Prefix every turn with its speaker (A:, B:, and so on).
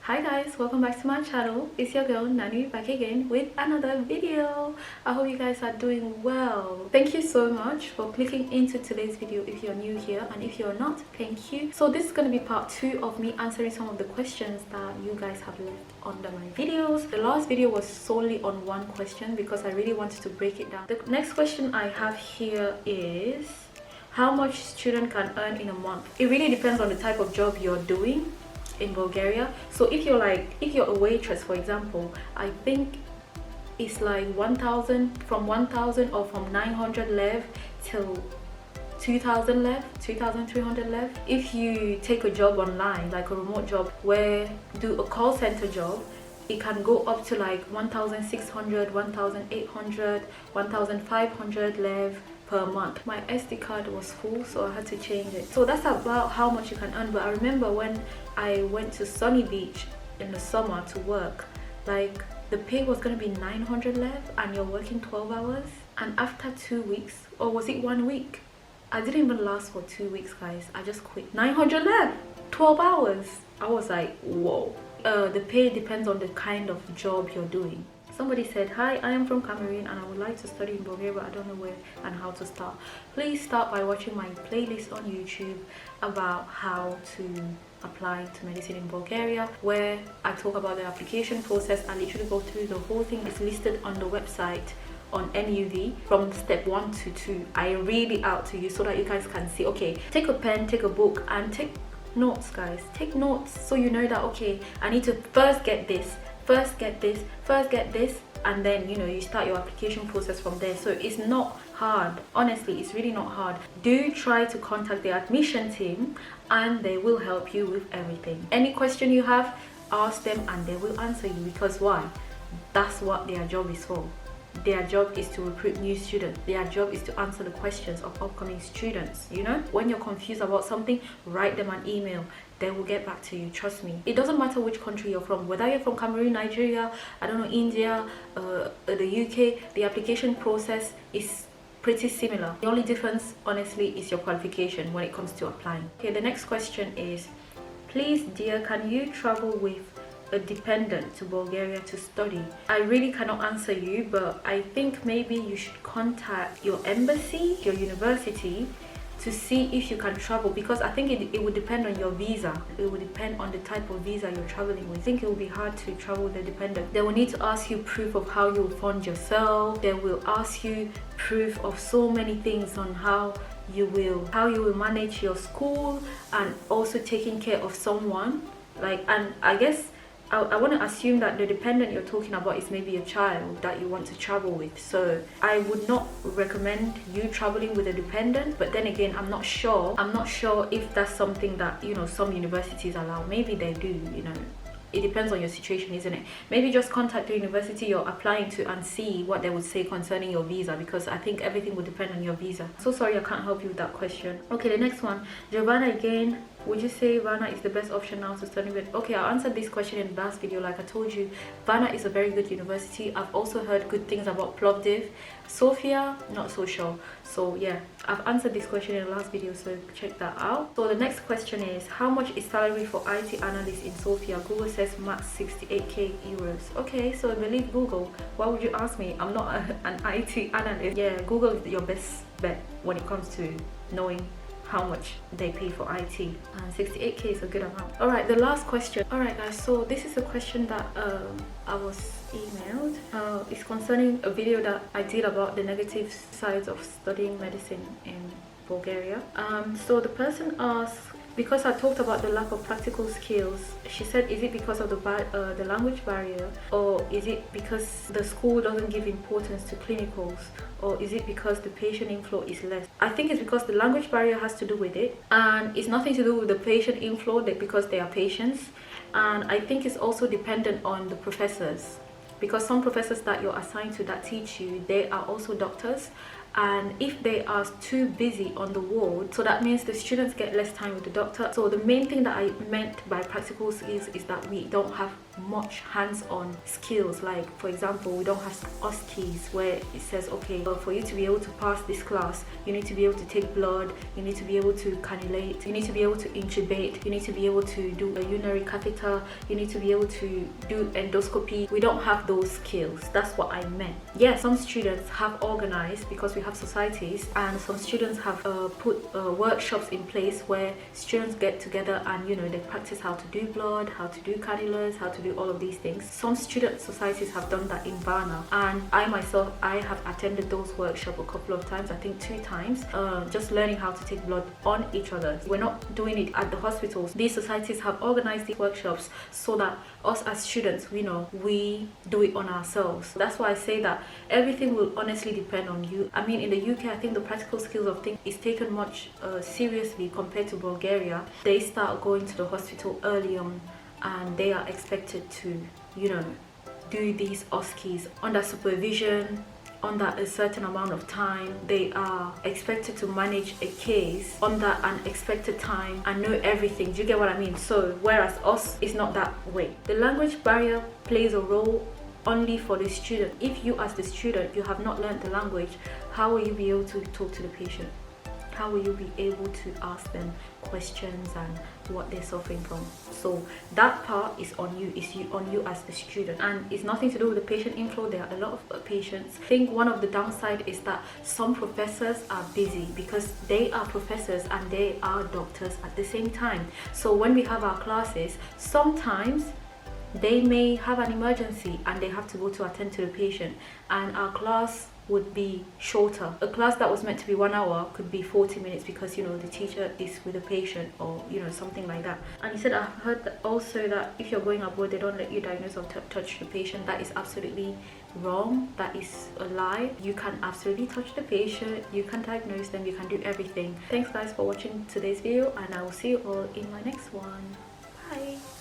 A: Hi guys, welcome back to my channel. It's your girl Nanu back again with another video. I hope you guys are doing well. Thank you so much for clicking into today's video if you're new here, and if you're not, thank you. So this is going to be part 2 of me answering some of the questions that you guys have left under my videos. The last video was solely on one question because I really wanted to break it down. The next question I have here is how much student can earn in a month. It really depends on the type of job you're doing in Bulgaria. So if you're a waitress, for example, I think it's like 1,000, from 1,000 or from 900 lev till 2,000 lev, 2,300 lev. If you take a job online, like a remote job where do a call center job, it can go up to like 1,600, 1,800, 1,500 lev per month. My SD card was full, so I had to change it. So that's about how much you can earn. But I remember when I went to Sunny Beach in the summer to work, like the pay was gonna be 900 lev and you're working 12 hours. And after 2 weeks, or was it 1 week? I didn't even last for 2 weeks, guys. I just quit. 900 lev, 12 hours. I was like, whoa. The pay depends on the kind of job you're doing. Somebody said, hi, I am from Cameroon and I would like to study in Bulgaria, but I don't know where and how to start. Please start by watching my playlist on YouTube about how to apply to medicine in Bulgaria, where I talk about the application process. I literally go through the whole thing. It's listed on the website on MUV from step 1 to 2. I read it out to you so that you guys can see. Okay, take a pen, take a book and take notes, guys. Take notes so you know that, okay, I need to first get this, first get this, first get this, and then you start your application process from there. So it's not hard. Honestly, it's really not hard. Do try to contact the admission team and they will help you with everything. Any question you have, ask them and they will answer you, because why? That's what their job is for. Their job is to recruit new students. Their job is to answer the questions of upcoming students. When you're confused about something, write them an email. They will get back to you, trust me. It doesn't matter which country you're from, whether you're from Cameroon, Nigeria, I don't know, India, the UK. The application process is pretty similar. The only difference, honestly, is your qualification when it comes to applying. Okay, the next question is, please dear, can you travel with a dependent to Bulgaria to study? I really cannot answer you, but I think maybe you should contact your embassy, your university, to see if you can travel, because I think it would depend on your visa. It would depend on the type of visa you're traveling with. I think it will be hard to travel with a dependent. They will need to ask you proof of how you will fund yourself. They will ask you proof of so many things on how you will manage your school, and also taking care of someone. And I guess I want to assume that the dependent you're talking about is maybe a child that you want to travel with. So I would not recommend you traveling with a dependent, but then again, I'm not sure if that's something that some universities allow. Maybe they do. It depends on your situation, isn't it? Maybe just contact the university you're applying to and see what they would say concerning your visa, because I think everything would depend on your visa. So sorry I can't help you with that question. Okay, the next one, Giovanna again. Would you say Varna is the best option now to study with? Okay, I answered this question in the last video. Like I told you, Varna is a very good university. I've also heard good things about Plovdiv. Sofia, not so sure. So yeah, I've answered this question in the last video, so check that out. So the next question is, how much is salary for IT analyst in Sofia? Google says max 68k euros. Okay, so I believe Google. Why would you ask me? I'm not an IT analyst. Yeah, Google is your best bet when it comes to knowing how much they pay for IT, and 68k is a good amount. All right, the last question. All right guys, so this is a question that I was emailed. It's concerning a video that I did about the negative sides of studying medicine in Bulgaria. So the person asked, because I talked about the lack of practical skills, she said, is it because of the language barrier, or is it because the school doesn't give importance to clinicals, or is it because the patient inflow is less? I think it's because the language barrier has to do with it, and it's nothing to do with the patient inflow, because they are patients. And I think it's also dependent on the professors, because some professors that you're assigned to that teach you, they are also doctors, and if they are too busy on the ward, so that means the students get less time with the doctor. So the main thing that I meant by practical skills is that we don't have much hands-on skills. Like for example, we don't have OSCEs where it says, okay, well, for you to be able to pass this class, you need to be able to take blood, you need to be able to cannulate, you need to be able to intubate, you need to be able to do a urinary catheter, you need to be able to do endoscopy. We don't have those skills. That's what I meant. Yes, some students have organized, because we have societies, and some students have put workshops in place where students get together and, you know, they practice how to do blood, how to do cannulas, how to do all of these things. Some student societies have done that in Varna, and I myself, I have attended those workshops a couple of times, I think 2 times, just learning how to take blood on each other. We're not doing it at the hospitals. These societies have organized these workshops so that us as students, we know we do it on ourselves. That's why I say that everything will honestly depend on you. I mean, in the UK, I think the practical skills of things is taken much seriously compared to Bulgaria. They start going to the hospital early on, and they are expected to, you know, do these OSCEs under supervision, under a certain amount of time. They are expected to manage a case under an expected time and know everything. Do you get what I mean? So whereas us, it's not that way. The language barrier plays a role only for the student. If you as the student, you have not learned the language, how will you be able to talk to the patient? How will you be able to ask them questions and what they're suffering from? So that part is on you, on you as the student, and it's nothing to do with the patient inflow. There are a lot of patients. I think one of the downside is that some professors are busy, because they are professors and they are doctors at the same time. So when we have our classes, sometimes they may have an emergency and they have to go to attend to the patient, and our class would be shorter. A class that was meant to be 1 hour could be 40 minutes because, you know, the teacher is with a patient, or, you know, something like that. And he said, I've heard that also that if you're going abroad, they don't let you diagnose or touch the patient. That is absolutely wrong. That is a lie. You can absolutely touch the patient, you can diagnose them, you can do everything. Thanks guys for watching today's video, and I will see you all in my next one. Bye.